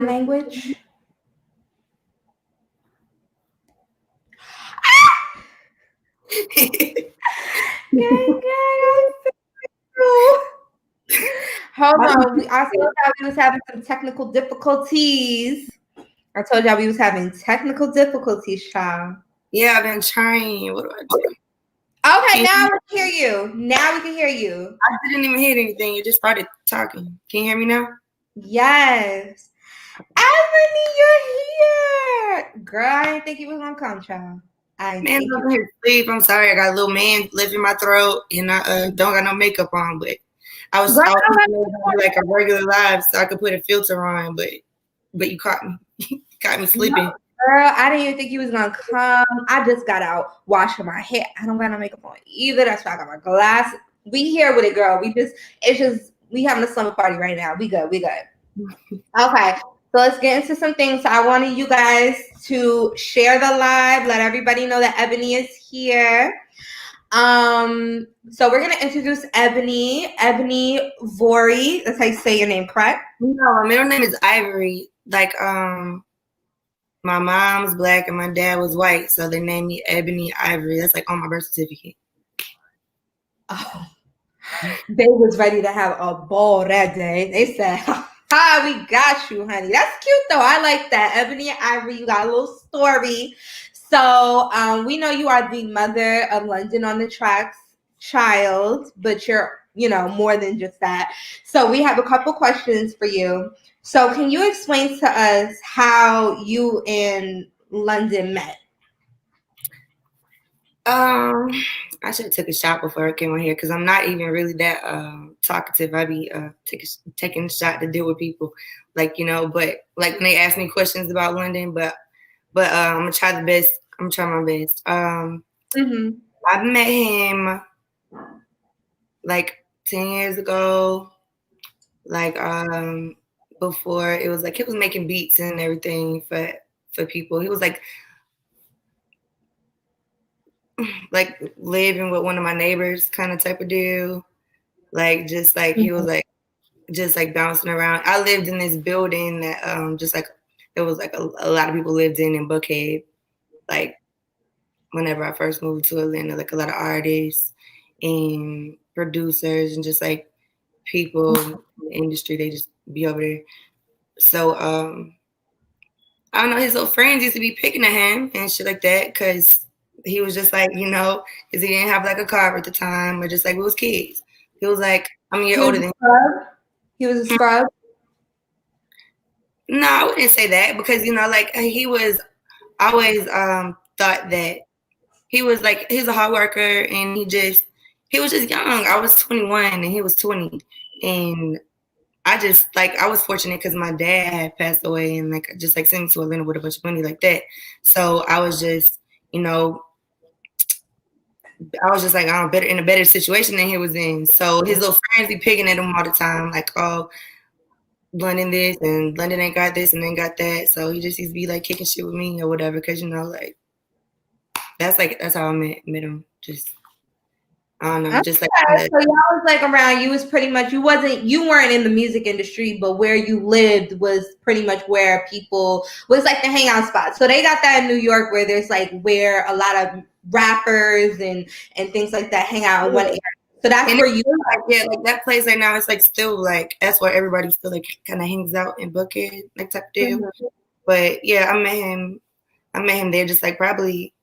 language? Hold on. I told y'all we was having some technical difficulties. Child. Yeah, I've been trying. What do I do? Okay, now we can hear you. Now we can hear you. I didn't even hear anything. You just started talking. Can you hear me now? Yes. Eboni, you're here. Girl, I didn't think you was gonna come, child. Man, I'm here to sleep. I'm sorry. I got a little man left in my throat, and I don't got no makeup on. But I was like a regular live, so I could put a filter on. But you caught me. Caught me sleeping. No, girl, I didn't even think you was gonna come. I just got out washing my hair. I don't got no makeup on either. That's why I got my glasses. We here with it, girl. We having a slumber party right now. We good. Okay. So let's get into some things. So I wanted you guys to share the live, let everybody know that Eboni is here. So we're gonna introduce Eboni Vori. That's how you say your name, correct? No, my middle name is Ivory. Like my mom's black and my dad was white, so they named me Eboni Ivory. That's like on my birth certificate. Oh, they was ready to have a ball that day. They said, "Hi, we got you, honey." That's cute though. I like that. Eboni and Ivory, you got a little story. So we know you are the mother of London on the Tracks child, but you're more than just that. So we have a couple questions for you. So can you explain to us how you and London met? I should have took a shot before I came on here because I'm not even really that talkative. I be taking a shot to deal with people, but like when they ask me questions about London, but I'm gonna try the best. I'm gonna try my best. I met him like 10 years ago. Like before it was like he was making beats and everything for people. He was like living with one of my neighbors kind of type of deal. Like just like he was like just like bouncing around. I lived in this building that just like it was like a lot of people lived in Buckhead. Like whenever I first moved to Atlanta, like a lot of artists and producers and just like people in the industry, they just be over there. So I don't know, his little friends used to be picking at him and shit like that because he was just like, because he didn't have like a car at the time or just like we was kids. He was like, I'm a year older than him. He was a scrub? No, I wouldn't say that because, like he was always thought that he was like, he's a hard worker and he was just young. I was 21 and he was 20. And I just like I was fortunate because my dad had passed away and like just like sent me to Atlanta with a bunch of money like that. So I was just, I was just like better in a better situation than he was in. So his little friends be picking at him all the time, like, oh, London this and London ain't got this and ain't got that. So he just used to be like kicking shit with me or whatever, because like that's how I met him. Just I don't know, just like so y'all was like around. You was pretty much you weren't in the music industry, but where you lived was pretty much where people was like the hangout spot. So they got that in New York where there's like where a lot of rappers and things like that hang out in one area. So that's where you like that place right now. It's like still like that's where everybody still like kind of hangs out in Buckhead, like type of deal. But yeah, I met him there just like probably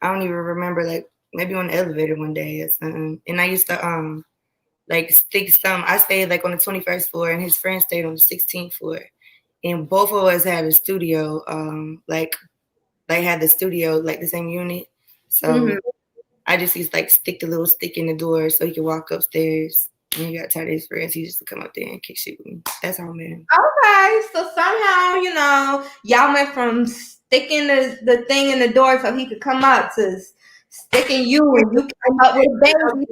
I don't even remember, like maybe on the elevator one day or something. And I used to like stick some. I stayed like on the 21st floor, and his friend stayed on the 16th floor. And both of us had a studio. Like they had the studio like the same unit. So I just used to like stick the little stick in the door so he could walk upstairs. And he got tired of his friends. He used to come up there and kick shit with me. That's how I met him. Okay, so somehow y'all went from sticking the thing in the door so he could come up to sticking you and you came up with a baby.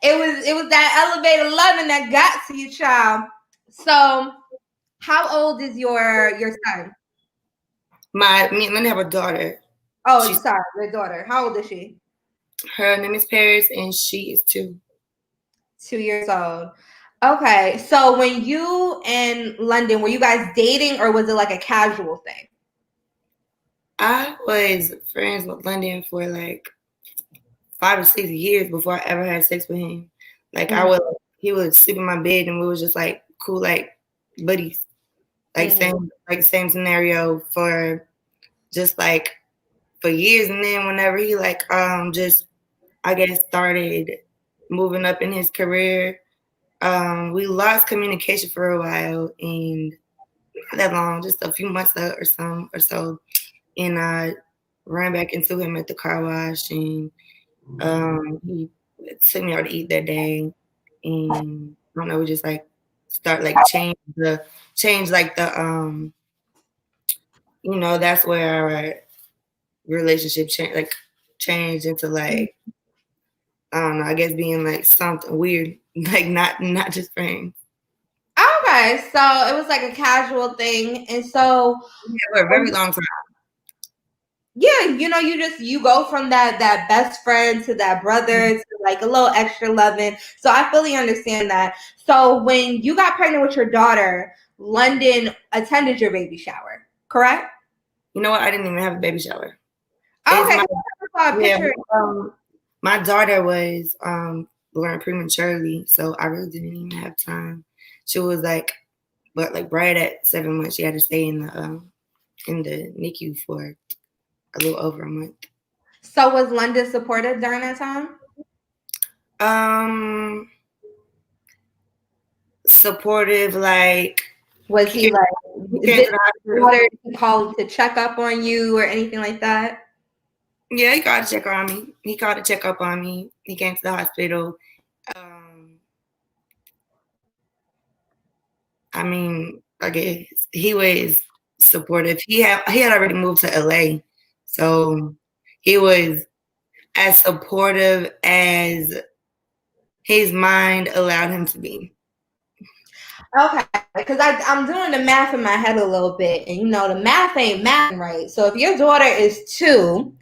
It was that elevator loving that got to you, child. So how old is your son? Me and I have a daughter. Oh, sorry, your daughter. How old is she? Her name is Paris and she is 2. 2 years old. Okay, so when you in London, were you guys dating or was it like a casual thing? I was friends with London for like 5 or 6 years before I ever had sex with him. Like he would sleep in my bed and we was just like cool, like buddies. Like same scenario for just like for years. And then whenever he like just I guess started moving up in his career, we lost communication for a while, and not that long, just a few months or so. And I ran back into him at the car wash, and he took me out to eat that day, and I don't know, we just like start like change like the that's where our relationship changed into like I don't know, I guess being like something weird, like not just friends. Okay, so it was like a casual thing, and so Yeah, for a very long time. Yeah, you go from that best friend to that brother to like a little extra loving. So I fully understand that. So when you got pregnant with your daughter, London attended your baby shower, correct? You know what? I didn't even have a baby shower. Okay, my daughter was born prematurely, so I really didn't even have time. She was like, but like right at 7 months, she had to stay in the NICU for a little over a month. So was London supportive during that time? Supportive, like was he like did he call to check up on you or anything like that? Yeah, he called to check on me. He called to check up on me. He came to the hospital. I mean, I guess he was supportive. He had already moved to LA, so he was as supportive as his mind allowed him to be. Okay, because I'm doing the math in my head a little bit, and the math ain't math right. So if your daughter is 2,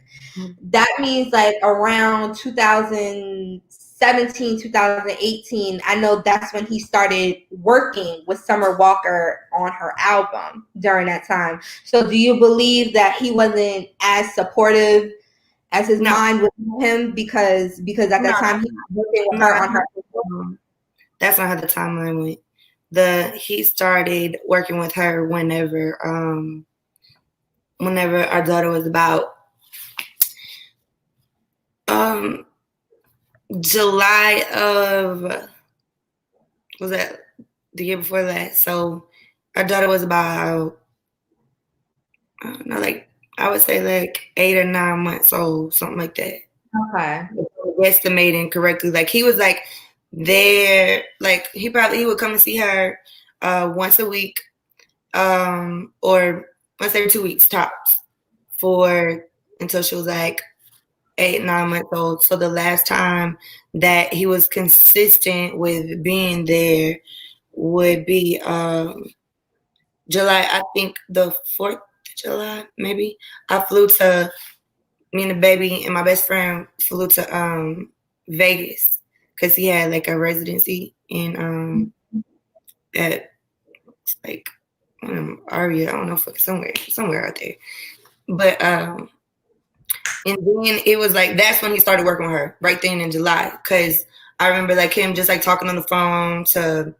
that means like around 2017, 2018, I know that's when he started working with Summer Walker on her album during that time. So do you believe that he wasn't as supportive as his mind with him because at that time he was working with her on her album? That's not how the timeline went. He started working with her whenever our daughter was about July of, was that the year before that? So our daughter was about, I don't know, like I would say like 8 or 9 months old, something like that. Okay. Estimating correctly. Like he was like there, like he would come and see her once a week, or once every 2 weeks tops until she was like 8, 9 months old. So the last time that he was consistent with being there would be July, I think the 4th of July, maybe. Me and the baby and my best friend flew to Vegas because he had like a residency in at like Aria, I don't know, somewhere out there. But and then it was like that's when he started working with her right then in July, because I remember like him just like talking on the phone to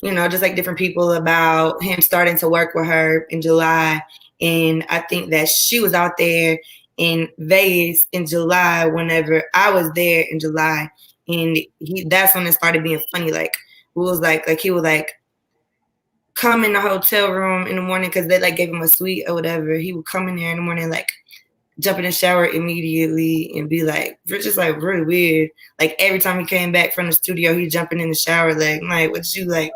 just like different people about him starting to work with her in July. And I think that she was out there in Vegas in July whenever I was there in July, and that's when it started being funny. Like it was like he would like come in the hotel room in the morning because they like gave him a suite or whatever. He would come in there in the morning, like jump in the shower immediately and be like, just like really weird. Like every time he came back from the studio, he jumping in the shower. Like, what you like?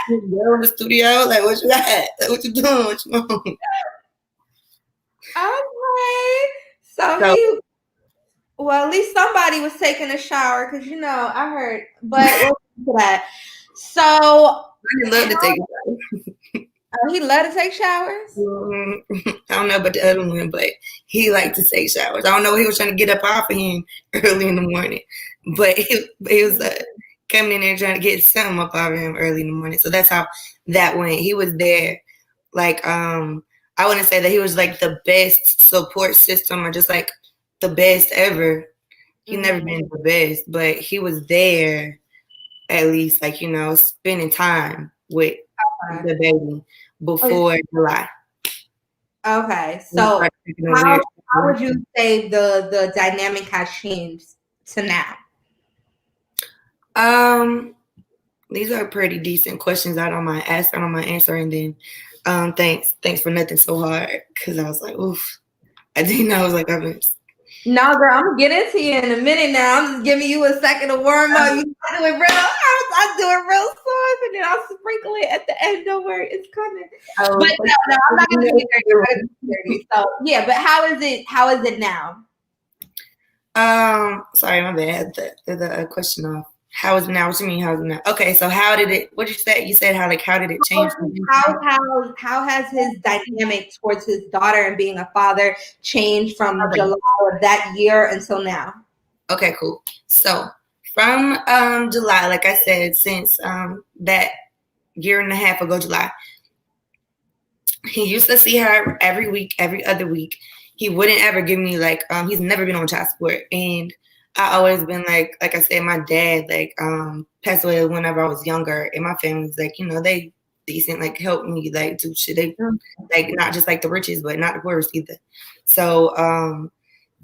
You in the studio? Like, what you got? Like, what you doing? What you want? Okay. So well, at least somebody was taking a shower because I heard. But we'll that. So I love to take showers. He loved to take showers? I don't know about the other one, but he liked to take showers. I don't know what he was trying to get up off of him early in the morning, but he was coming in there trying to get something up out of him early in the morning. So that's how that went. He was there. Like, I wouldn't say that he was like the best support system or just like the best ever. He never been the best, but he was there at least, like, spending time with the baby before July. Okay, so how would you say the dynamic has changed to now? These are pretty decent questions. I don't mind answering them. Thanks for nothing so hard, because I was like, oof. I didn't know I was like, No, girl, I'm gonna get into you in a minute now. I'm just giving you a second to warm up. You do it real hard. I do it real soft, and then I'll sprinkle it at the end. Don't worry, it's coming. But no, I'm not gonna be dirty. So yeah, but how is it? How is it now? Sorry, my bad. The question off. How is it now? What you mean? How is it now? Okay, so how did it? What did you say? You said how did it change? How has his dynamic towards his daughter and being a father changed from July of that year until now? Okay, cool. So from July, like I said, since that year and a half ago, July, he used to see her every week, every other week. He wouldn't ever give me like he's never been on child support, and I always been like I said, my dad passed away whenever I was younger, and my family's like, they decent, like help me like do shit. They like not just like the richest, but not the poorest either. So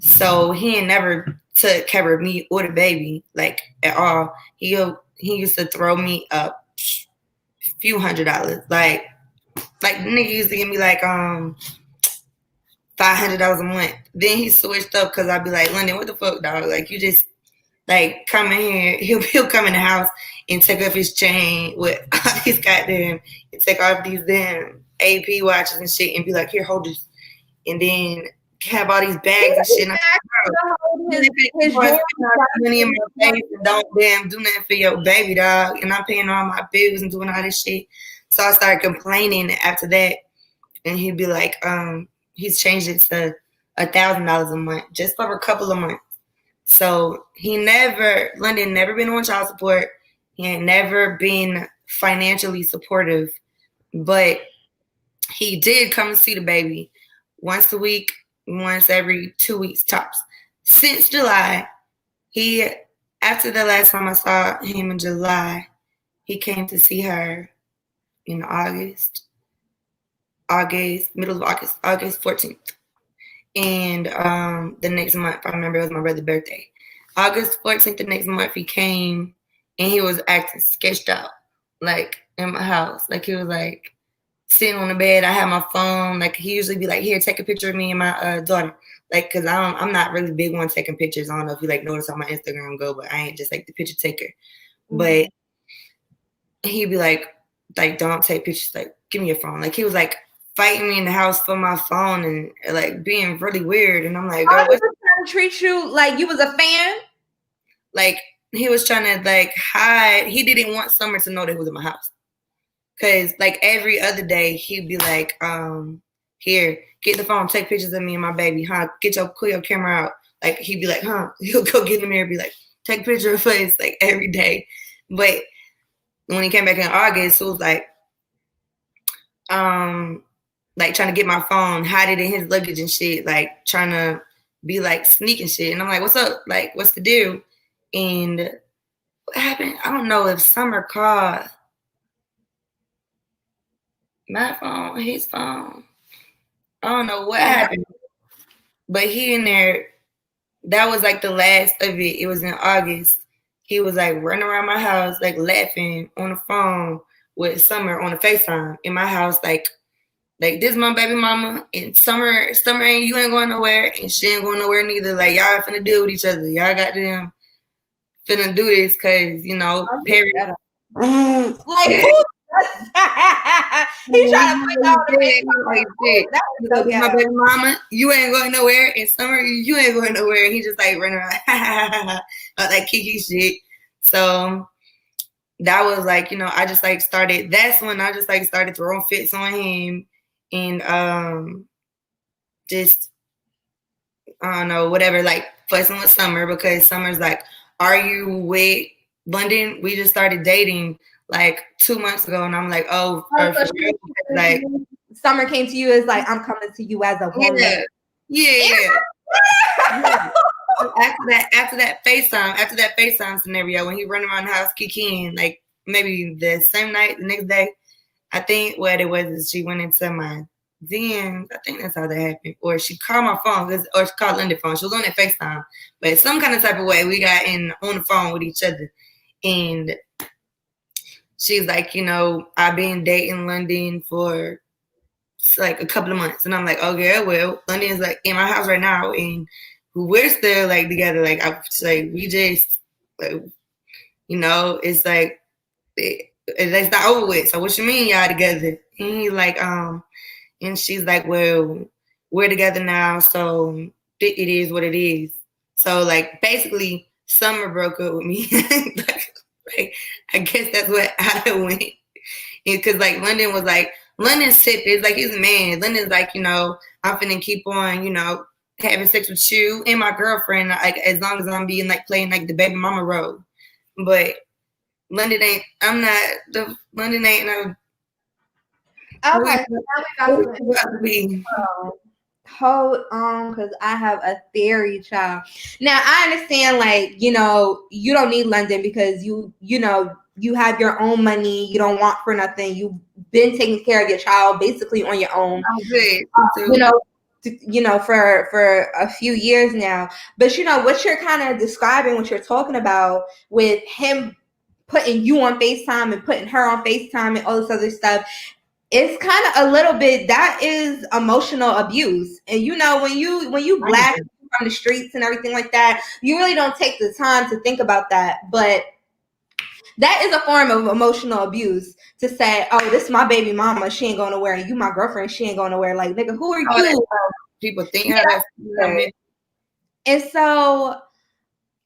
so he ain't never took care of me or the baby like at all. He used to throw me up a few $100, like nigga used to give me like $500 a month. Then he switched up because I'd be like, London, what the fuck, dog? Like, you just like come in here. He'll come in the house and take off his chain with all these goddamn, and take off these damn AP watches and shit, and be like, here, hold this, and then have all these bags and shit. His money in my face and don't damn do nothing for your baby, dog. And I'm paying all my bills and doing all this shit. So I started complaining after that, and he'd be like, he's changed it to $1,000 a month just for a couple of months. So London never been on child support. He ain't never been financially supportive, but he did come and see the baby once a week, once every 2 weeks tops. Since July, after the last time I saw him in July, he came to see her in August, middle of August 14th. And the next month, I remember it was my brother's birthday. August 14th, the next month, he came and he was acting sketched out, like in my house. Like he was like sitting on the bed. I had my phone. Like he usually be like, here, take a picture of me and my daughter. Like, cause I'm not really big on taking pictures. I don't know if you like notice how my Instagram go, but I ain't just like the picture taker. Mm-hmm. But he'd be like, don't take pictures. Like, give me your phone. Like he was like fighting me in the house for my phone and like being really weird. And I'm like, girl, was trying to treat you like you was a fan? Like he was trying to like hide. He didn't want Summer to know that he was in my house. Cause like every other day he'd be like, here, get the phone, take pictures of me and my baby, huh? Pull your camera out. Like he'd be like, huh? He'll go get in the mirror and be like, take a picture of us like every day. But when he came back in August, it was like trying to get my phone, hide it in his luggage and shit, like trying to be like sneaking shit. And I'm like, what's up? Like, what's the deal? And what happened? I don't know if Summer called my phone, his phone. I don't know what happened. But he in there, that was like the last of it. It was in August. He was like running around my house, like laughing on the phone with Summer on the FaceTime in my house, like this is my baby mama, and Summer ain't, you ain't going nowhere, and she ain't going nowhere neither. Like y'all finna deal with each other. Y'all got them finna do this because parents. Like who? He's trying to put out my baby mama, you ain't going nowhere, and Summer, you ain't going nowhere. And he just like running around like Kiki shit. So that was like, I just like started. That's when I just like started throwing fits on him. And just I don't know, whatever, like fussing with Summer because Summer's like, are you with London, we just started dating like 2 months ago, and I'm like, oh, for sure. Like, Summer came to you as like, I'm coming to you as a woman. Yeah. After that FaceTime scenario, when he run around the house kicking, like maybe the same night, the next day, I think what it was is she went into my DMs. I think that's how that happened. Or she called my phone, or she called Linda's phone. She was on that FaceTime, but some kind of type of way we got on the phone with each other, and she's like, I've been dating London for like a couple of months, and I'm like, okay, well, London's like in my house right now, and we're still like together. Like we just, like, it's like it's not over with. So what you mean y'all together? And he's like, and she's like, well, we're together now, so it is what it is. So like basically, Summer broke up with me. like, I guess that's how it went. Because like London's tip is like he's a man. London's like, I'm finna keep on, having sex with you and my girlfriend, like as long as I'm being like playing like the baby mama role. But London ain't. I'm not. London ain't no. Okay, so now we got to hold on, because I have a theory, child. Now I understand, like, you don't need London because you have your own money. You don't want for nothing. You've been taking care of your child basically on your own. For a few years now. But what you're kind of describing, what you're talking about with him putting you on FaceTime and putting her on FaceTime and all this other stuff, it's kind of a little bit, that is emotional abuse. And when you blast from the streets and everything like that, you really don't take the time to think about that. But that is a form of emotional abuse, to say, oh, this is my baby mama, she ain't going nowhere, and you my girlfriend, she ain't going nowhere. Like, nigga, who are you? People think how that's. And so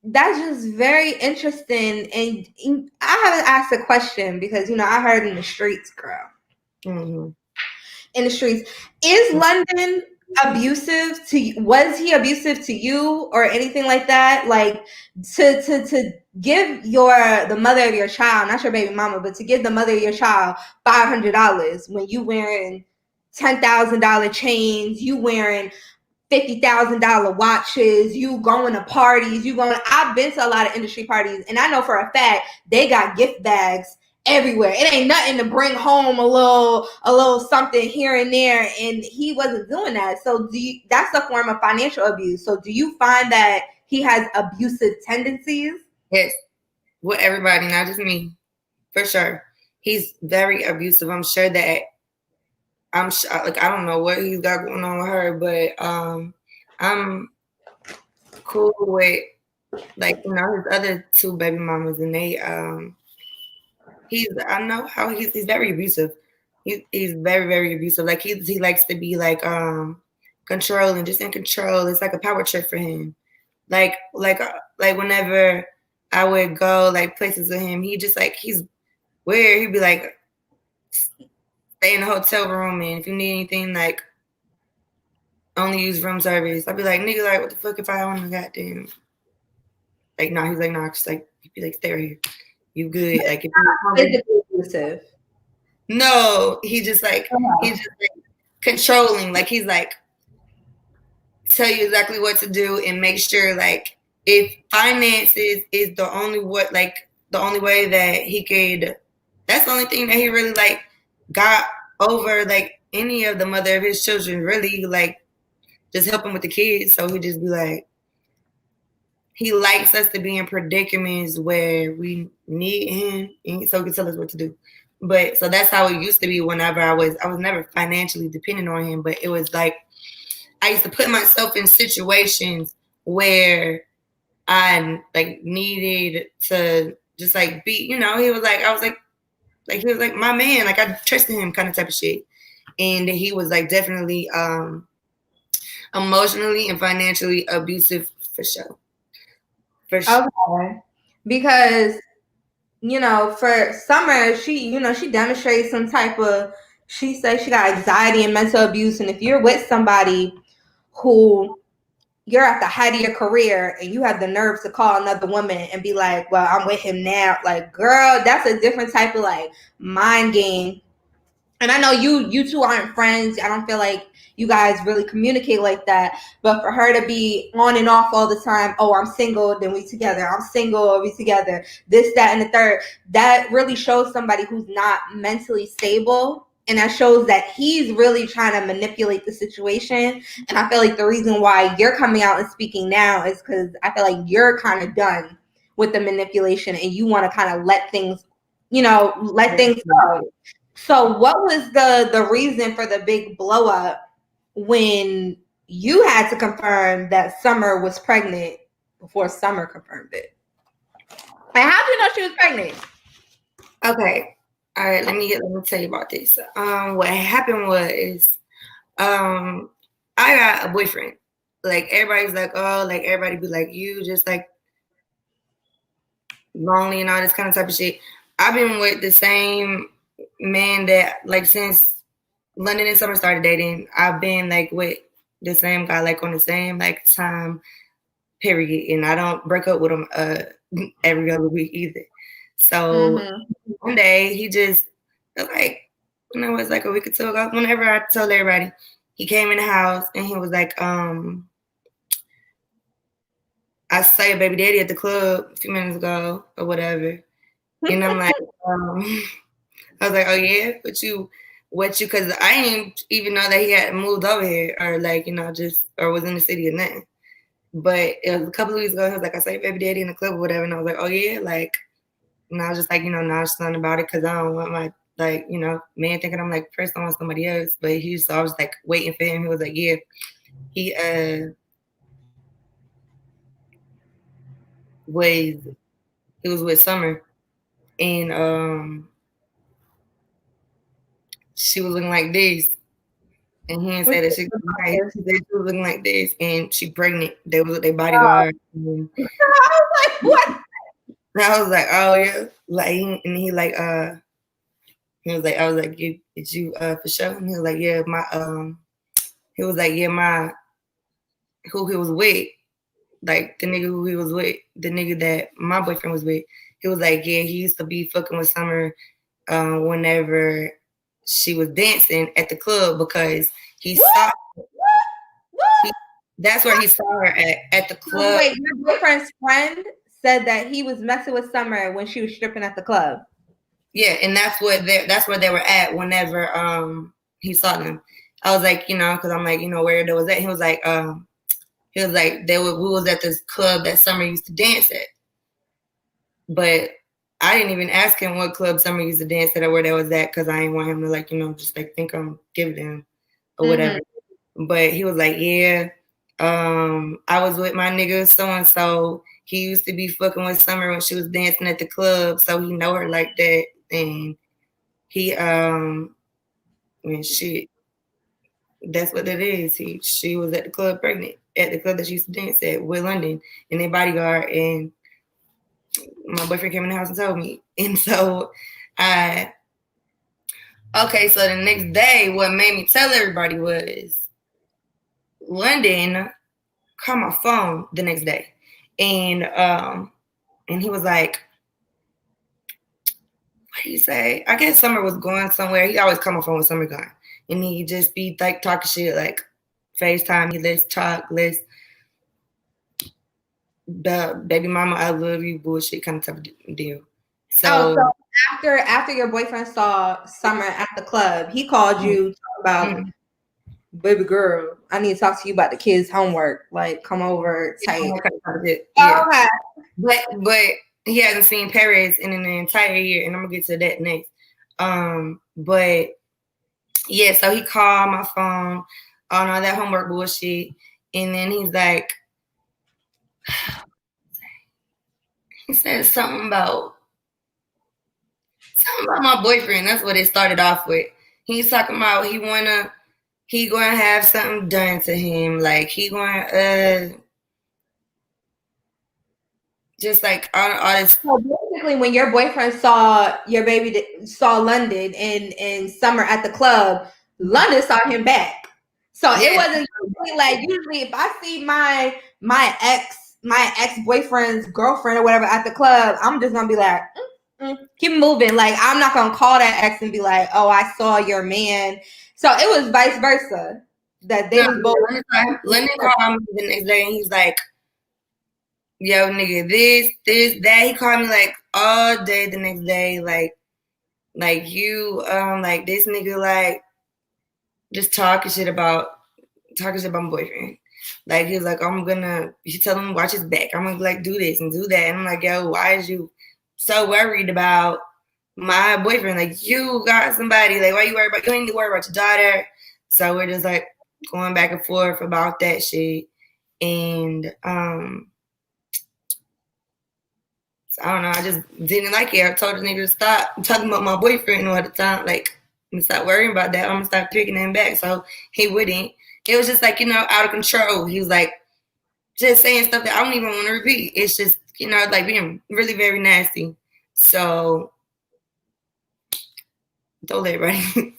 that's just very interesting. And I haven't asked a question because I heard in the streets, girl. Mm-hmm. In the streets, is London abusive to you? Was he abusive to you or anything like that? Like to give the mother of your child, not your baby mama, but to give the mother of your child $500 when you wearing $10,000 chains, you wearing $50,000 watches, you going to parties, I've been to a lot of industry parties, and I know for a fact they got gift bags everywhere. It ain't nothing to bring home a little something here and there, and he wasn't doing that. So that's a form of financial abuse. So do you find that he has abusive tendencies? Yes, with everybody, not just me, for sure. He's very abusive. I'm sure that I don't know what he's got going on with her, but I'm cool with his other two baby mamas, and they I know how he's very abusive. He's very, very abusive. Like he likes to be like controlling, just in control. It's like a power trip for him. Like whenever I would go like places with him, he just like he's weird. He'd be like, stay in the hotel room, and if you need anything, like only use room service. I'd be like, nigga, like what the fuck if I want to goddamn like nah. He's like nah, just like he'd be like, stay right here. You good? Like if you're abusive. No, he's just like controlling. Like he's like tell you exactly what to do and make sure like if finances is the only way that he could. That's the only thing that he really like got over like any of the mother of his children. Really like just helping with the kids. So he just be like. He likes us to be in predicaments where we need him, so he can tell us what to do. But so that's how it used to be. Whenever I was never financially dependent on him, but it was like I used to put myself in situations where I like needed to just like be. He was like I was like he was like my man. Like I trusted him, kind of type of shit. And he was like definitely emotionally and financially abusive for sure. Okay. Because for Summer, she demonstrates some type of, she says she got anxiety and mental abuse. And if you're with somebody who you're at the height of your career and you have the nerve to call another woman and be like, well, I'm with him now. Like, girl, that's a different type of like mind game. And I know you two aren't friends. I don't feel like you guys really communicate like that. But for her to be on and off all the time, oh, I'm single, then we together. I'm single, we together. This, that, and the third. That really shows somebody who's not mentally stable. And that shows that he's really trying to manipulate the situation. And I feel like the reason why you're coming out and speaking now is because I feel like you're kind of done with the manipulation and you want to kind of let things, let things go. So what was the reason for the big blow up when you had to confirm that Summer was pregnant before Summer confirmed it? And how did you know she was pregnant? Okay. All right, let me tell you about this. What happened was I got a boyfriend. Like everybody's like, oh, like everybody be like, you just like lonely and all this kind of type of shit. I've been with the same man that like since London and Summer started dating. I've been like with the same guy like on the same like time period, and I don't break up with him every other week either. So one day he just like, it was like a week or two ago. Whenever I told everybody, he came in the house and he was like, I saw your baby daddy at the club a few minutes ago or whatever. And I'm like, I was like, oh yeah, what you, cause I didn't even know that he had moved over here or like, or was in the city or nothing. But it was a couple of weeks ago, he was like, I saw your baby daddy in the club or whatever. And I was like, oh yeah, like, and I was just like, nonchalant about it because I don't want my, like, man thinking I'm like, first I want somebody else. But so I was like waiting for him. He was like, yeah, he was with Summer, and she was looking like this, and he didn't say that she was nice. She said she was looking like this, and she pregnant. They was with their bodyguard. I was like, what? And I was like, oh yeah, like, and he like he was like, I was like, did you for sure? And he was like, yeah, he was like, yeah, who he was with, like the nigga who he was with, the nigga that my boyfriend was with, he was like, yeah, he used to be fucking with Summer whenever she was dancing at the club because he saw that's where he saw her at the club. Wait, your boyfriend's friend said that he was messing with Summer when she was stripping at the club. Yeah, and that's where they were at whenever he saw them. I was like, because I'm like, where they was at. He was like, we was at this club that Summer used to dance at. But I didn't even ask him what club Summer used to dance at or where that was at because I didn't want him to like, just like think I'm giving him or whatever. But he was like, yeah, I was with my nigga so and so. He used to be fucking with Summer when she was dancing at the club, so he know her like that. And he and shit. That's what it is. She was at the club pregnant, at the club that she used to dance at with London and their bodyguard, and my boyfriend came in the house and told me. And so so the next day, what made me tell everybody was London called my phone the next day. And he was like, what do you say? I guess Summer was going somewhere. He always call my phone with Summer gone. And he'd just be like talking shit, like FaceTime, let's talk, let's the baby mama, I love you bullshit kind of type of deal. So, after your boyfriend saw Summer at the club, he called you to talk about, baby girl, I need to talk to you about the kids' homework. Like, come over, tight. Yeah. Okay. But he hasn't seen Perez in an entire year, and I'm gonna get to that next. But yeah, so he called my phone on all that homework bullshit, and then he's like, he said something about my boyfriend. That's what it started off with. He's talking about he gonna have something done to him, like he gonna just like all this. So basically, when your boyfriend saw your baby, saw London and Summer at the club, London saw him back. So it wasn't usually like usually if I see my ex boyfriend's girlfriend or whatever at the club, I'm just gonna be like, keep moving. Like I'm not gonna call that ex and be like, oh, I saw your man. So it was vice versa. That they was both. Lennon called me the next day and he's like, yo, nigga, this, that. He called me like all day the next day, like you, like this nigga, like just talking shit about my boyfriend. Like he was like, you should tell him to watch his back. I'm gonna like do this and do that. And I'm like, yo, why is you so worried about my boyfriend? Like you got somebody. Like why you worried about? You ain't need to worry about your daughter. So we're just like going back and forth about that shit. And so I don't know. I just didn't like it. I told the nigga to stop talking about my boyfriend all the time. Like, I'm stop worrying about that. I'm gonna start picking him back. So he wouldn't. It was just like, out of control. He was like just saying stuff that I don't even want to repeat. It's just, like being really very nasty. So told everybody.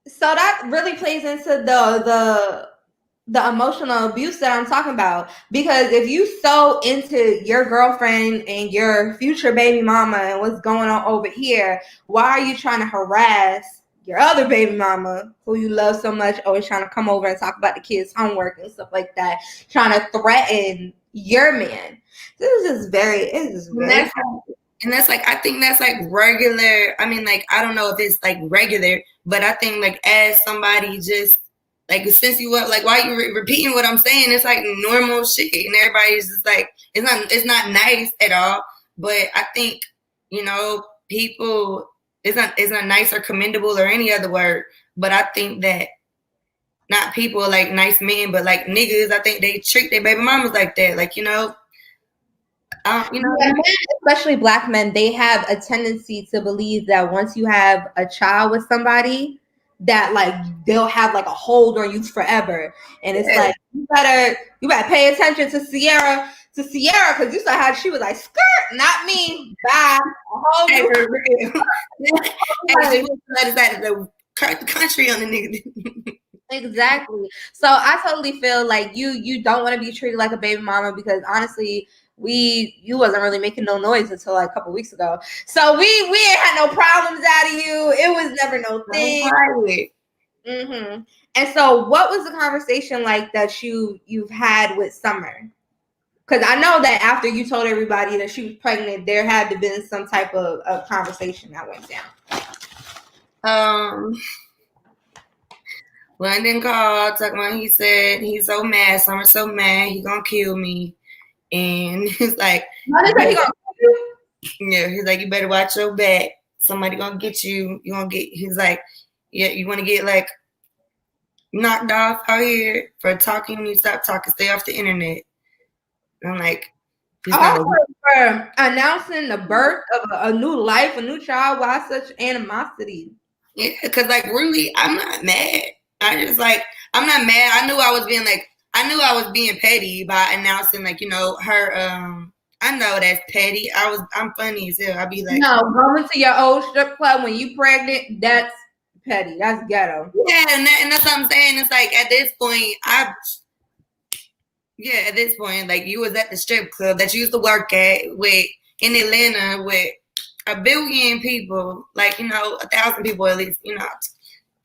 So that really plays into the emotional abuse that I'm talking about. Because if you so into your girlfriend and your future baby mama and what's going on over here, why are you trying to harass your other baby mama who you love so much, always trying to come over and talk about the kids' homework and stuff like that, trying to threaten your man? This is very and that's like, I think that's like regular. I mean, like, I don't know if it's like regular, but I think like as somebody just like, since you up, like, why you repeating what I'm saying? It's like normal shit, and everybody's just like, it's not nice at all. But I think, people, it's not nice or commendable or any other word. But I think that not people like nice men, but like niggas, I think they treat their baby mamas like that. Like, especially black men, they have a tendency to believe that once you have a child with somebody, that like they'll have like a hold on you forever. And it's like you better pay attention to Sierra because you saw how she was like, skirt, not me. Bye. The country on the nigga. Exactly. So I totally feel like you don't want to be treated like a baby mama, because honestly, you wasn't really making no noise until like a couple weeks ago. So we ain't had no problems out of you. It was never no thing. Mm-hmm. And so what was the conversation like that you've had with Summer? Because I know that after you told everybody that she was pregnant, there had to been some type of conversation that went down. London called, talking about, he said he's so mad. Summer's so mad, he gonna kill me. And he's like, yeah, he's like, you better watch your back. Somebody gonna get you. You gonna get. He's like, yeah, you want to get like knocked off out here for talking. You stop talking. Stay off the internet. And I'm like, for announcing the birth of a new life, a new child. Why such animosity? Yeah, because like really, I'm not mad. I just like, I'm not mad. I knew I was being petty by announcing like, her. I know that's petty. I'm funny as hell. I'd be like, no, going to your old strip club when you pregnant, that's petty. That's ghetto. Yeah, and that's what I'm saying. It's like at this point, at this point, like you was at the strip club that you used to work at in Atlanta with 1 billion people, like 1,000 people at least.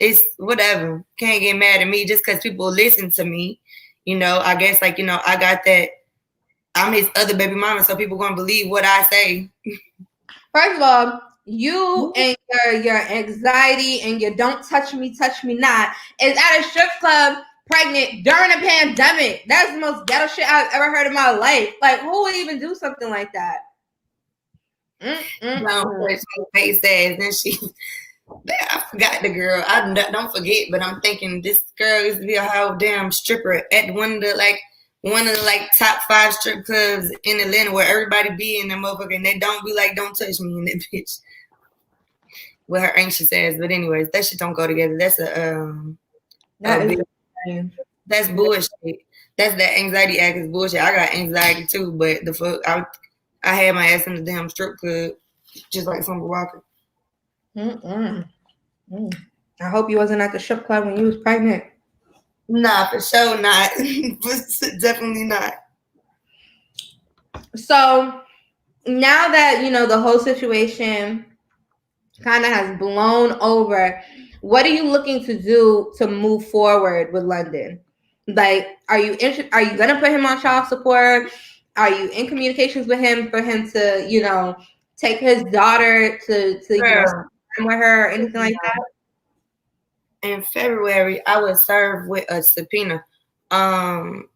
It's whatever. Can't get mad at me just because people listen to me. I guess like I got that. I'm his other baby mama, so people gonna believe what I say. First of all, you and your anxiety and your don't touch me not is at a strip club pregnant during a pandemic. That's the most ghetto shit I've ever heard in my life. Like, who would even do something like that? Face ass. Then she, I forgot the girl. I don't forget, but I'm thinking this girl used to be a whole damn stripper at one of the top 5 strip clubs in Atlanta where everybody be in that motherfucker, and they don't be like, don't touch me in that bitch. With her anxious ass. But anyways, that shit don't go together. That's that's bullshit. That's that anxiety act is bullshit. I got anxiety too, but the fuck, I had my ass in the damn strip club, just like Summer Walker. I hope you wasn't at the strip club when you was pregnant. Nah, for sure not. Definitely not. So now that the whole situation kind of has blown over, what are you looking to do to move forward with London? Like, are you gonna put him on child support? Are you in communications with him for him to take his daughter to spend with her or anything like that? In February, I was served with a subpoena. It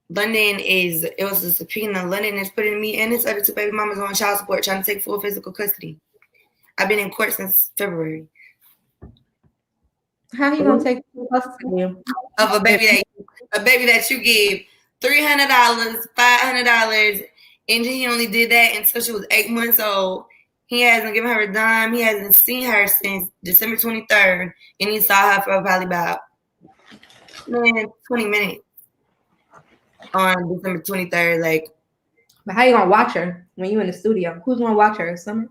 was a subpoena. London is putting me and his other two baby mamas on child support, trying to take full physical custody. I've been in court since February. How are you gonna take full custody of a baby that you give $300, $500, and he only did that until she was 8 months old. He hasn't given her a dime. He hasn't seen her since December 23rd, and he saw her for probably about 20 minutes on December 23rd. Like, but how you gonna watch her when you in the studio? Who's gonna watch her? Summer?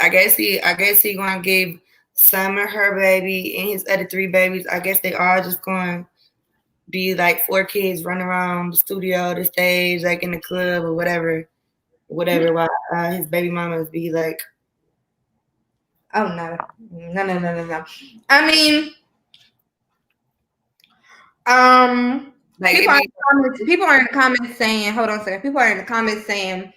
I guess he gonna give Summer her baby and his other 3 babies. I guess they all just gonna be like 4 kids running around the studio, the stage, like in the club or whatever. While his baby mamas be like, oh no. I mean, like people are in the comments saying, hold on a second. People are in the comments saying,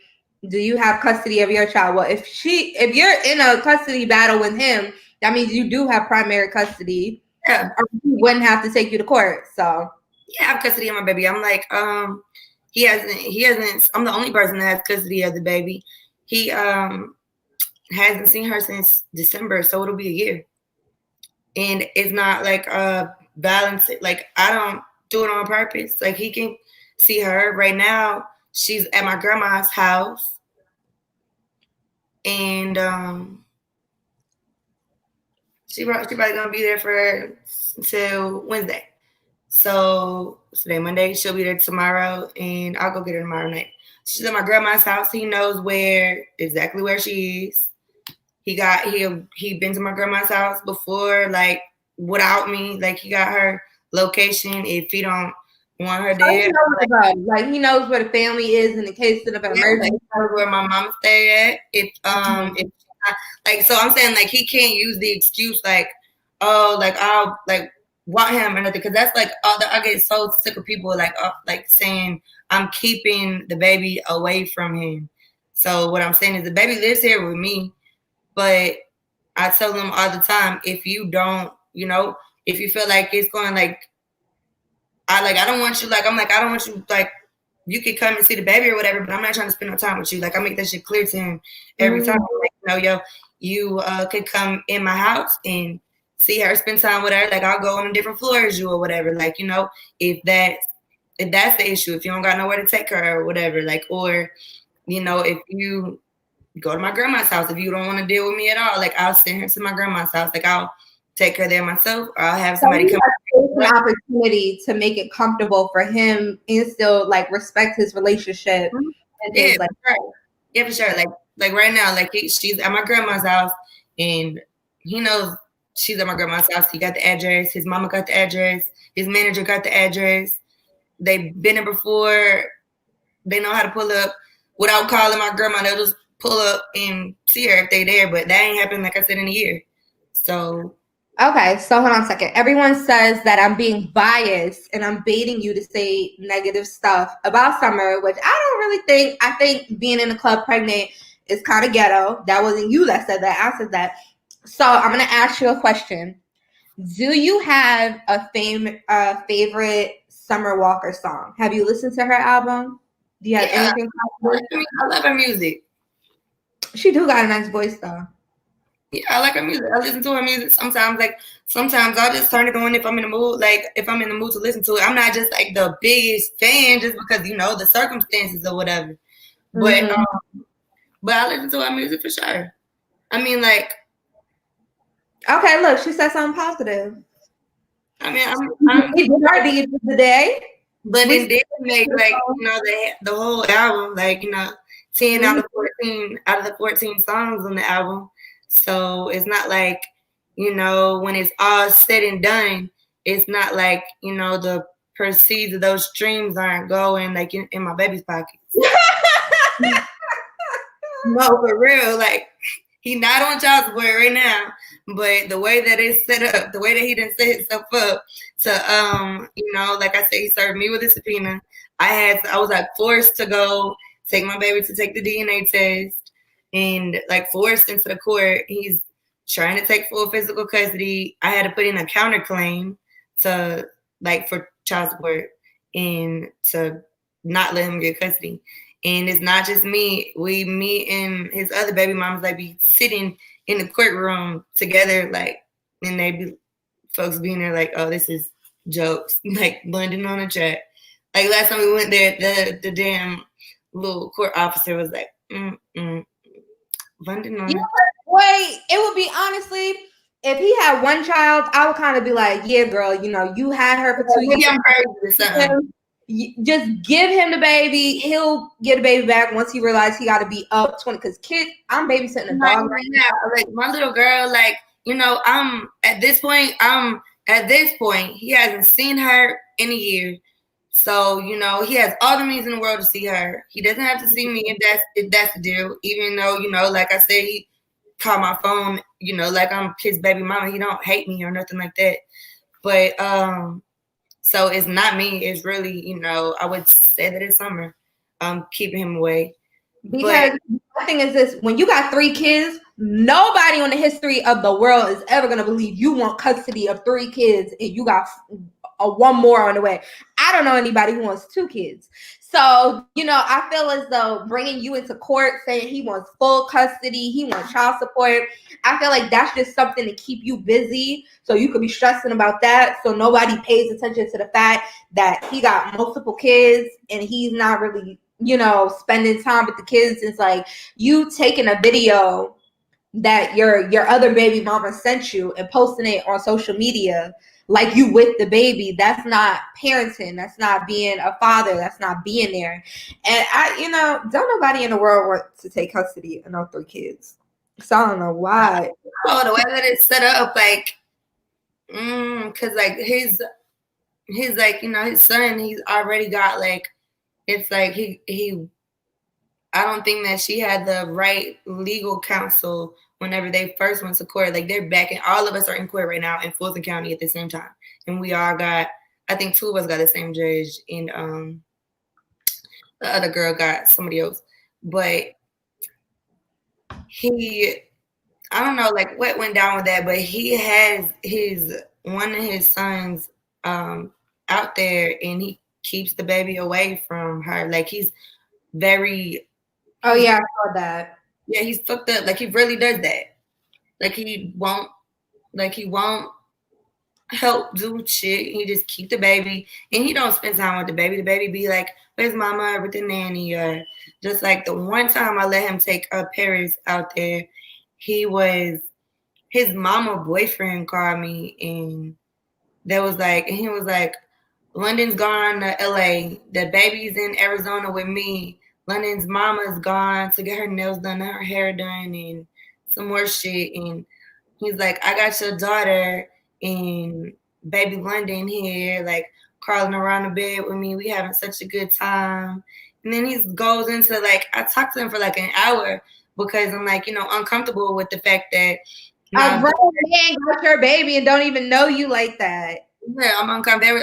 do you have custody of your child? Well, if you're in a custody battle with him, that means you do have primary custody. Yeah. Or he wouldn't have to take you to court. So yeah, I have custody of my baby. I'm like, he hasn't I'm the only person that has custody of the baby. He hasn't seen her since December, so it'll be a year. And it's not like balance. Like, I don't do it on purpose. Like, he can see her right now. She's at my grandma's house, and she probably gonna be there until Wednesday. So today, Monday, she'll be there tomorrow, and I'll go get her tomorrow night. She's at my grandma's house. He knows exactly where she is. He been to my grandma's house before, like, without me. Like, he got her location if he don't want her there. He knows where the family is in the case of an emergency. He knows where my mom stay at. So I'm saying, like, he can't use the excuse like, oh, like, I'll like want him or nothing, because that's like I get so sick of people like saying I'm keeping the baby away from him. So what I'm saying is the baby lives here with me, but I tell them all the time, if you don't, if you feel like it's going like I don't want you, like, I'm like, I don't want you, like, you could come and see the baby or whatever, but I'm not trying to spend no time with you. Like, I make that shit clear to him every time. Like, you could come in my house and see her, spend time with her. Like, I'll go on a different floor as you or whatever. Like, if that's the issue, if you don't got nowhere to take her or whatever, like, or, if you go to my grandma's house, if you don't want to deal with me at all, like, I'll send her to my grandma's house. Like, I'll take her there myself, or I'll have somebody come. An opportunity to make it comfortable for him and still, like, respect his relationship. Yeah, for sure. Like right now, like, she's at my grandma's house, and he knows she's at my grandma's house. He got the address. His mama got the address. His manager got the address. They've been there before. They know how to pull up without calling my grandma. They'll just pull up and see her if they there. But that ain't happened, like I said, in a year. So. Okay, so hold on a second. Everyone says that I'm being biased and I'm baiting you to say negative stuff about Summer, which I don't really think. I think being in the club pregnant is kind of ghetto. That wasn't you that said that. I said that. So I'm going to ask you a question. Do you have a favorite Summer Walker song? Have you listened to her album? Do you have anything? I love her music. She do got a nice voice, though. Yeah, I like her music. I listen to her music sometimes. Like, sometimes I'll just turn it on if I'm in the mood. Like, if I'm in the mood to listen to it. I'm not just like the biggest fan just because, the circumstances or whatever. But I listen to her music for sure. I mean, like. Okay, look, she said something positive. I mean, I'm today. But it did make, like, the whole album, like, 10 out of 14 out of the 14 songs on the album. So it's not like, when it's all said and done, it's not like, the proceeds of those streams aren't going like in my baby's pockets. No, for real. Like, he not on child support right now, but the way that it's set up, the way that he didn't set himself up to, like I said, he served me with a subpoena. I was like forced to go take my baby to take the DNA test, and like forced into the court. He's trying to take full physical custody. I had to put in a counterclaim to for child support and to not let him get custody. And it's not just me. Me and his other baby mamas, like, be sitting in the courtroom together, like, and they be folks being there like, oh, this is jokes, like London on the track. Like last time we went there, the damn little court officer was like, London on the track. Wait, it would be honestly, if he had one child, I would kind of be like, yeah, girl, you had her for 2 years. Just give him the baby. He'll get a baby back once he realizes he got to be up 20. Because I'm babysitting a dog right now. Like my little girl, like, I'm at this point. He hasn't seen her in a year, so he has all the means in the world to see her. He doesn't have to see me if that's the deal. Even though like I said, he called my phone. Like I'm his baby mama. He don't hate me or nothing like that. But so it's not me. It's really, I would say that it's Summer. Keeping him away. Because the thing is this: when you got 3 kids, nobody on the history of the world is ever gonna believe you want custody of 3 kids and you got one more on the way. I don't know anybody who wants 2 kids. So, I feel as though bringing you into court saying he wants full custody, he wants child support, I feel like that's just something to keep you busy. So you could be stressing about that. So nobody pays attention to the fact that he got multiple kids and he's not really, spending time with the kids. It's like you taking a video that your other baby mama sent you and posting it on social media like you with the baby. That's not parenting. That's not being a father. That's not being there. And don't nobody in the world want to take custody of no 3 kids. So I don't know why. Oh, the way that it's set up, like, cause like his like, his son, he's already got like, it's like he I don't think that she had the right legal counsel whenever they first went to court. Like, they're back, and all of us are in court right now in Fulton County at the same time. And we all got, I think 2 of us got the same judge, and the other girl got somebody else. But I don't know, like, what went down with that, but he has one of his sons out there, and he keeps the baby away from her. Like, he's very... Oh, yeah, I saw that. Yeah, he's fucked up. Like, he really does that. Like, he won't help do shit. He just keep the baby, and he don't spend time with the baby. The baby be like, where's mama with the nanny? Or just like the one time I let him take Paris out there, his mama boyfriend called me, and he was like, London's gone to LA. The baby's in Arizona with me. London's mama's gone to get her nails done and her hair done and some more shit. And he's like, I got your daughter and baby London here, like, crawling around the bed with me. We having such a good time. And then he goes into, like, I talked to him for like an hour because I'm like, uncomfortable with the fact that a grown man got your baby and don't even know you like that. Yeah, I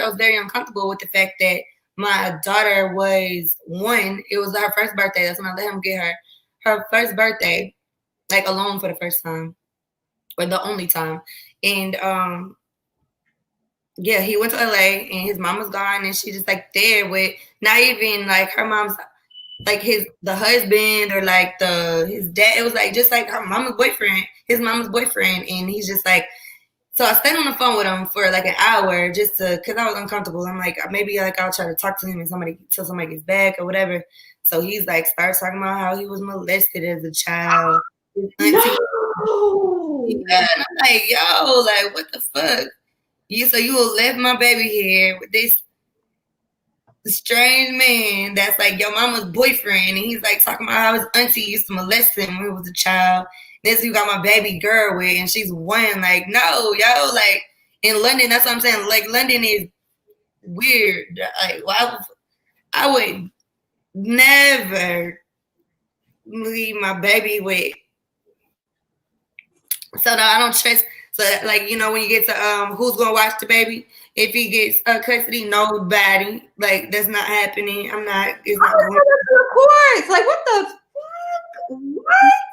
was very uncomfortable with the fact that my daughter was 1. It was her first birthday. That's when I let him get her first birthday, like, alone for the first time, or the only time. And yeah, he went to LA, and his mom was gone, and she just like there with not even like her mom's, like the husband or like his dad. It was like just like her mama's boyfriend, his mama's boyfriend, and he's just like. So I stayed on the phone with him for like an hour just because I was uncomfortable. I'm like, maybe like I'll try to talk to him and somebody gets back or whatever. So he's like, starts talking about how he was molested as a child. No. Yeah, and I'm like, yo, like, what the fuck? So you will leave my baby here with this? strange man that's like your mama's boyfriend, and he's like talking about how his auntie used to molest him when he was a child. This you got my baby girl with, and she's one. Like, no, yo, like in London, that's what I'm saying. Like, London is weird. Like, I would never leave my baby with. So no, I don't trust. So like, you know, when you get to who's gonna watch the baby, if he gets custody, nobody. Like, that's not happening. I'm not. It's not going. Of course. Like, what the fuck? What?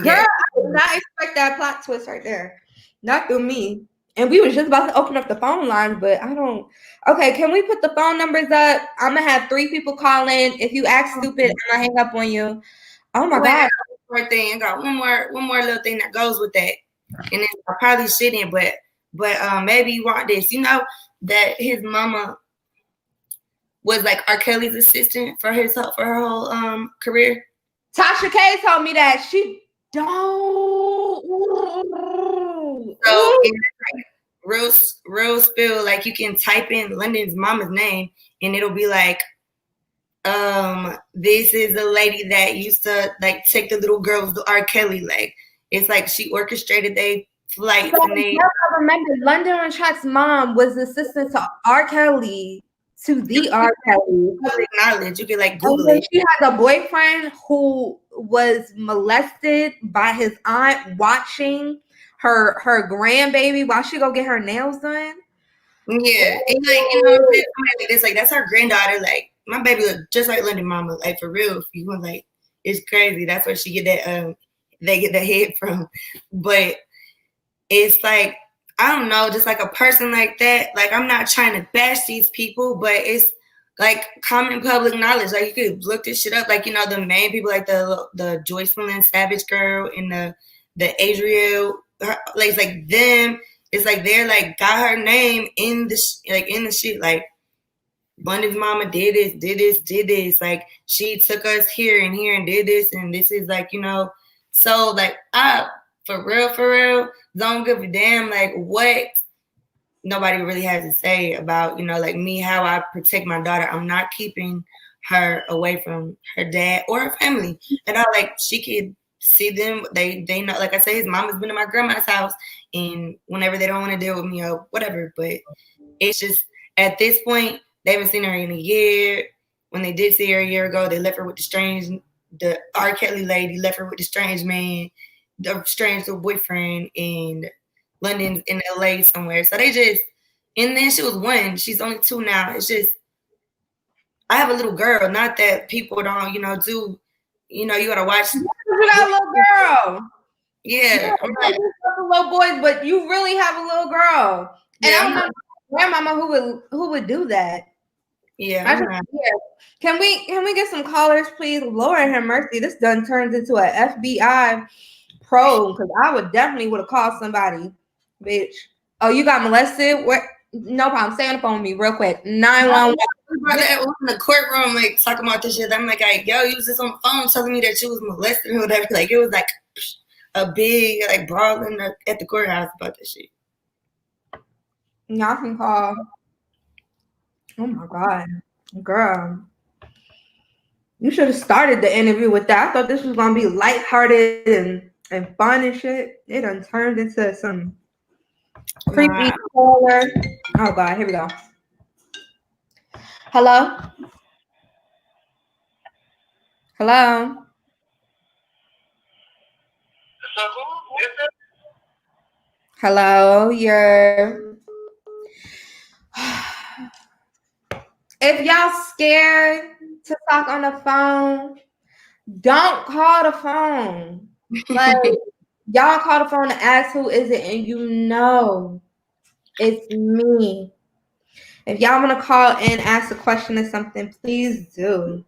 Girl, I did not expect that plot twist right there. Not through me. And we was just about to open up the phone lines, but I don't. Okay, can we put the phone numbers up? I'm gonna have 3 people call in. If you act stupid, I'm gonna hang up on you. Oh my god! One more thing. I got one more little thing that goes with that, and then I probably shouldn't, but maybe you want this. You know that his mama was like R. Kelly's assistant for her whole career. Tasha K told me that she don't. So it's like real spill. Like, you can type in London's mama's name, and it'll be like, this is a lady that used to like take the little girls to R. Kelly. Like, it's like she orchestrated they flights. So and they. I remember London Untrack's mom was assistant to R. Kelly. To the R. Kelly. Public knowledge. You can like Google it. She had a boyfriend who was molested by his aunt watching her grandbaby while she go get her nails done. Yeah, and like, you know, it's like that's her granddaughter. Like, my baby look just like London mama. Like, for real. If you want, like, it's crazy. That's where she get that they get the head from. But it's like, I don't know, just like a person like that. Like, I'm not trying to bash these people, but it's like common public knowledge. Like, you could look this shit up. Like, you know, the main people, like the Joycelyn Savage girl and the Adriel, like, it's like them. It's like they're like got her name in the shit. Like, London's mama did this. Like, she took us here and did this, and this is like, you know. So like, for real, don't give a damn like what nobody really has to say about, you know, like me, how I protect my daughter. I'm not keeping her away from her dad or her family at all. Like, she could see them. They know, like I said, his mama's been in my grandma's house, and whenever they don't want to deal with me or whatever. But it's just, at this point, they haven't seen her in a year. When they did see her a year ago, they left her with the R. Kelly lady left her with the strange man, the strange little boyfriend, and London's in LA somewhere. So they just, and then she was 1. She's only 2 now. It's just, I have a little girl. Not that people don't, you know, do, you know, you gotta watch. You got a little girl. Yeah, I'm like little boys, but you really have a little girl. And yeah, I'm not grandmama who would do that. Yeah. Can we get some callers, please? Lord have mercy. This done turns into an FBI probe, because I would have called somebody, bitch. Oh, you got molested? What? No problem. Stay on the phone with me real quick. 911. Brother was in the courtroom, like, talking about this shit. I'm like, yo, you was just on the phone telling me that you was molested or whatever. Like, it was like a big like brawl at the courthouse about this shit. Y'all can call. Oh my god, girl. You should have started the interview with that. I thought this was gonna be lighthearted and fun and shit. It done turned into some creepy caller. Oh god, here we go. Hello? Hello? Hello, if y'all scared to talk on the phone, don't call the phone. Like, y'all call the phone to ask who is it, and you know it's me. If y'all want to call and ask a question or something, please do.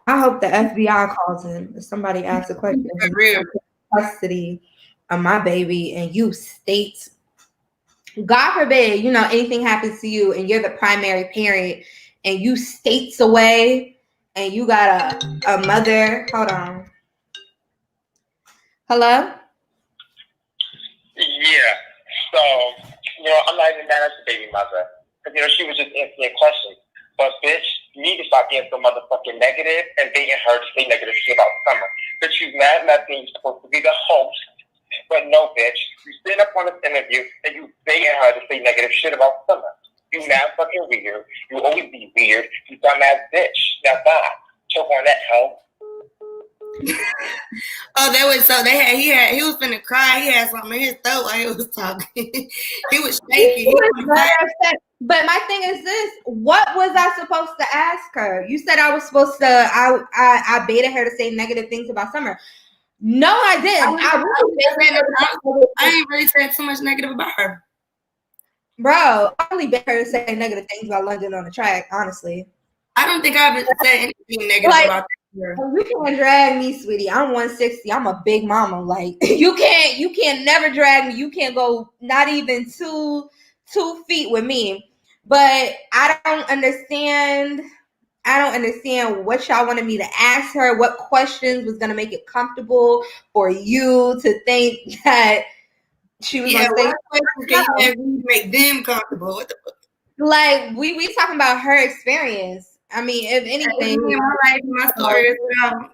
I hope the FBI calls in if somebody asks a question. Custody of my baby, and you state, God forbid, you know, anything happens to you and you're the primary parent and you states away and you got a mother. Hold on. Hello? Yeah. So, you know, I'm not even mad at the baby mother. Because, she was just answering questions. But, bitch, you need to stop being so motherfucking negative and begging her to say negative shit about Summer. Bitch, you mad nothing. You're supposed to be the host. But no, bitch. You sit up on this interview and you begging her to say negative shit about Summer. You mad fucking weird. You always be weird. You dumbass bitch. Now, bye. Choke on that hoe. Oh, that was so. He was finna cry. He had something in his throat while he was talking. He was shaking. He was very upset. But my thing is this: what was I supposed to ask her? You said I was supposed to. I baited her to say negative things about Summer. No, I didn't. I ain't really said so much negative about her. Bro, I really baited her to say negative things about London on the track. Honestly, I don't think I've said anything negative about her. You can't drag me, sweetie. I'm 160. I'm a big mama. Like you can't never drag me. You can't go not even 2 feet with me. But I don't understand what y'all wanted me to ask her. What questions was gonna make it comfortable for you to think that she was gonna say? You make them comfortable. What the fuck? Like we talking about her experience. I mean, if anything, my story as well.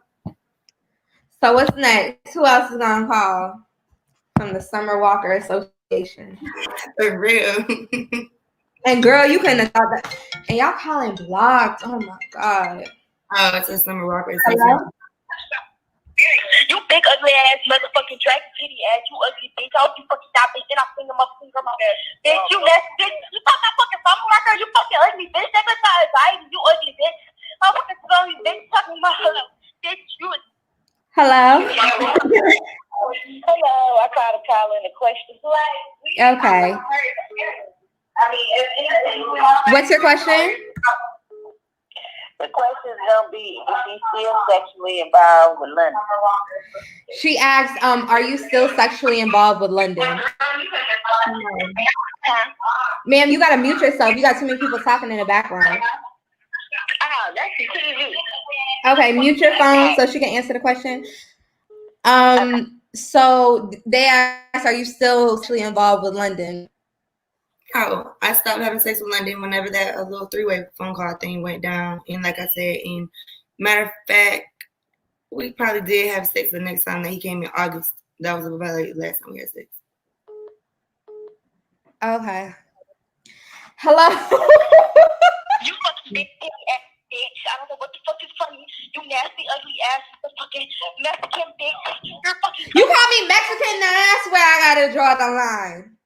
So what's next? Who else is gonna call from the Summer Walker Association? For real. And girl, you couldn't have thought that. And y'all calling blocked. Oh my god. Oh, it's a Summer Walker Association. You big ugly ass motherfucking track titty ass, you ugly bitch. I hope you fucking stop it. Then I finger my finger my bitch. You nasty bitch. You talk that fucking Summer Walker, you fucking ugly bitch. That bitch got anxiety, you ugly bitch. I'm fucking ugly bitch talking about hello. Bitch, you Hello. Hello. I tried to call in the question. Okay. I mean, if anything, what's your question? the question is gonna be, is she still sexually involved with London? She asked, are you still sexually involved with London? Ma'am, you gotta mute yourself. You got too many people talking in the background. Oh, that's the TV. Okay, mute your phone so she can answer the question. So they asked, are you still sexually involved with London? Oh, I stopped having sex with London whenever that little 3-way phone call thing went down. And like I said, in matter of fact, we probably did have sex the next time that he came in August. That was about like the last time we had sex. Okay. Hello. You fucking big ass bitch. I don't know what the fuck is funny. You nasty, ugly ass, fucking Mexican bitch. You're fucking. You call me Mexican, now that's where I gotta draw the line.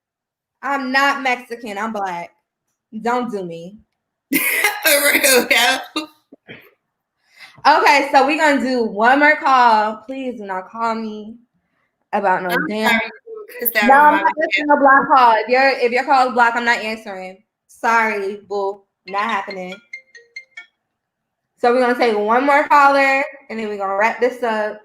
I'm not Mexican. I'm black. Don't do me. For real, yeah. Okay, so we're gonna do one more call. Please do not call me about no damn. No, I'm not answering a block call. If your call is blocked, I'm not answering. Sorry, boo. Not happening. So we're gonna take one more caller and then we're gonna wrap this up.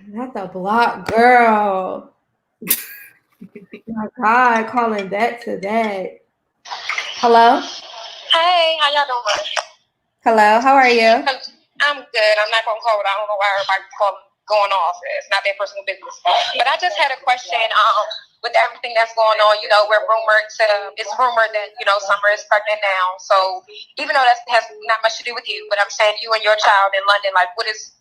Not the block girl. My God, calling that to that. Hello? Hey, how y'all doing? Hello, how are you? I'm good. I'm not gonna call it. I don't know why everybody's going off. It's not their personal business. But I just had a question. With everything that's going on, it's rumored that Summer is pregnant now. So even though that has not much to do with you, but I'm saying you and your child in London, like what is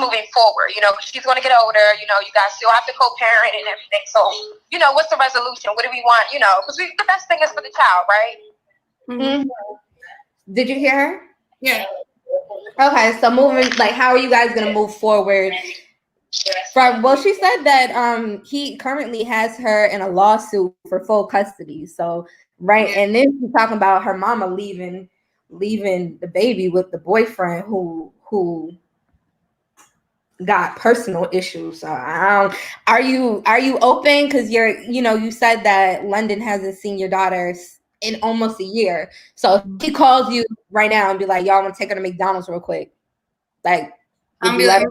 moving forward? She's going to get older. You guys still have to co-parent and everything. So what's the resolution? What do we want? Because the best thing is for the child, right? Mm-hmm. Did you hear her? Yeah. Okay, so moving, like, how are you guys gonna move forward? She said that he currently has her in a lawsuit for full custody. So and then she's talking about her mama leaving the baby with the boyfriend who got personal issues. So are you open? Because you said that London hasn't seen your daughters in almost a year. So if he calls you right now and be like, y'all want to take her to McDonald's real quick, like, I'm gonna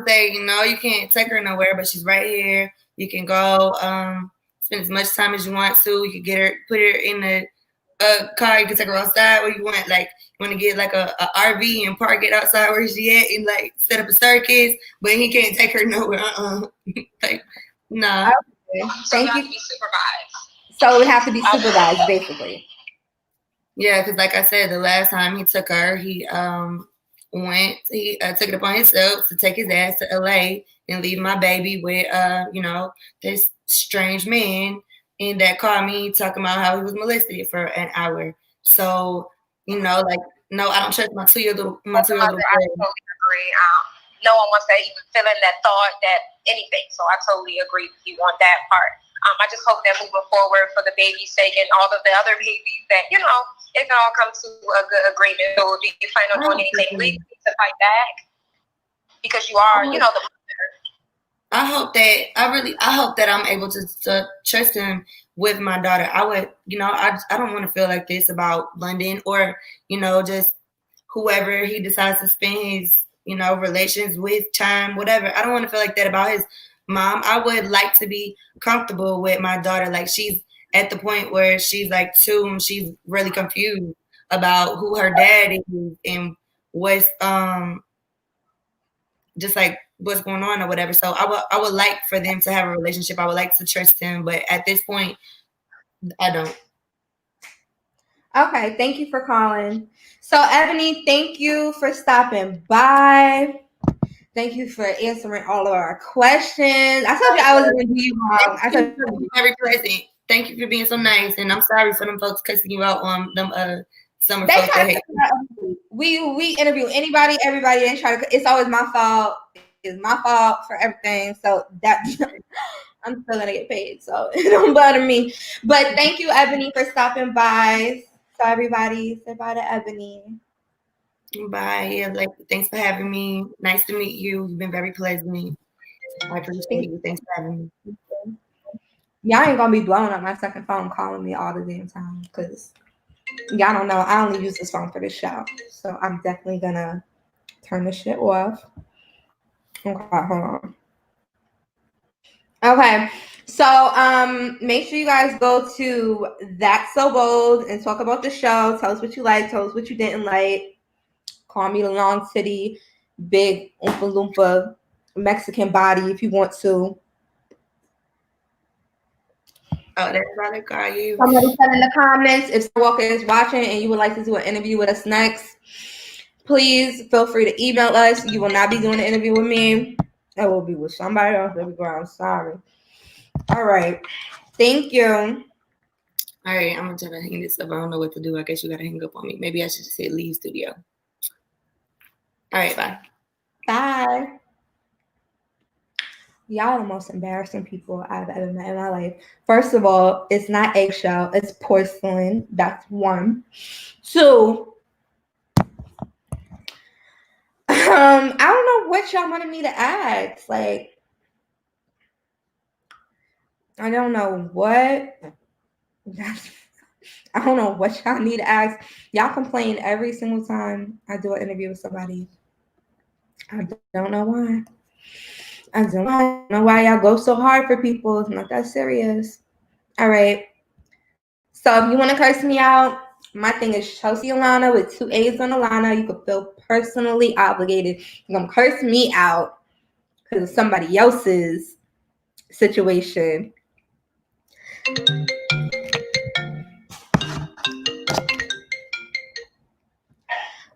say, you can't take her nowhere, but she's right here. You can go spend as much time as you want to. You can put her in a car. You can take her outside where you want. Like, you want to get like a RV and park it outside where she at and like set up a circus, but he can't take her nowhere. Like, no. So you have to be supervised. So it would have to be supervised, basically. Yeah, because like I said, the last time he took her, he took it upon himself to take his ass to LA and leave my baby with this strange man, and that called me talking about how he was molested for an hour. So, no, I don't trust my 2-year-old I totally agree. No one wants to even fill in that thought, that anything. So I totally agree with you on that part. I just hope that moving forward, for the baby's sake and all of the other babies, that it can all come to a good agreement. So do you plan on doing anything legally to fight back? Because you are, the mother. I hope that I'm able to trust him with my daughter. I would, I don't want to feel like this about London or, just whoever he decides to spend his, relations with, time, whatever. I don't want to feel like that about his mom. I would like to be comfortable with my daughter. Like, she's at the point where she's like 2 and she's really confused about who her dad is and what's just like what's going on or whatever. So I would like for them to have a relationship. I would like to trust him, but at this point, I don't. Okay, thank you for calling. So, Eboni, thank you for stopping by. Thank you for answering all of our questions. I told you I was going to do you wrong. I told you very pleasant. Thank you for being so nice, and I'm sorry for them folks cussing you out on them summer folks that hate you. We interview anybody, everybody. They try to. It's always my fault. It's my fault for everything. So that I'm still gonna get paid. So it don't bother me. But thank you, Eboni, for stopping by. So everybody, say bye to Eboni. Bye. Thanks for having me. Nice to meet you. You've been very pleasant. I appreciate you. Thanks for having me. Y'all ain't gonna be blowing up my second phone calling me all the damn time because y'all don't know. I only use this phone for this show. So I'm definitely gonna turn this shit off. Okay, hold on. Okay, so make sure you guys go to That's So Bold and talk about the show. Tell us what you like. Tell us what you didn't like. Call me the long titty, big oompa loompa Mexican body if you want to. Oh, that's why they call you. Somebody said in the comments if Walker is watching and you would like to do an interview with us next, please feel free to email us. You will not be doing an interview with me. That will be with somebody else. Baby girl, I'm sorry. All right. Thank you. All right, I'm gonna try to hang this up. I don't know what to do. I guess you gotta hang up on me. Maybe I should just say leave studio. All right, bye. Bye. Y'all are the most embarrassing people I've ever met in my life. First of all, it's not eggshell, it's porcelain. That's 1. 2, I don't know what y'all wanted me to ask. Like, I don't know what. I don't know what y'all need to ask. Y'all complain every single time I do an interview with somebody. I don't know why. I don't know why y'all go so hard for people. It's not that serious. All right. So if you want to curse me out, my thing is Chelsea-Alana with 2 A's on Alana. You can feel personally obligated. You're going to curse me out because of somebody else's situation.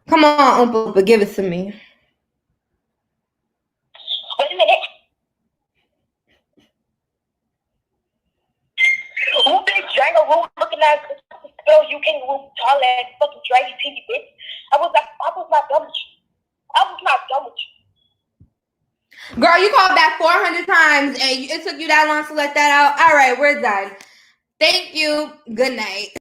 Come on, Oompa Loompa, give it to me. Wait a minute. Who big Django Root looking at girl? You can't move tall ass fucking draggy titty bitch. I was not done with you. I was not done with you. Girl, you called back 400 times and it took you that long to let that out. All right, we're done. Thank you. Good night.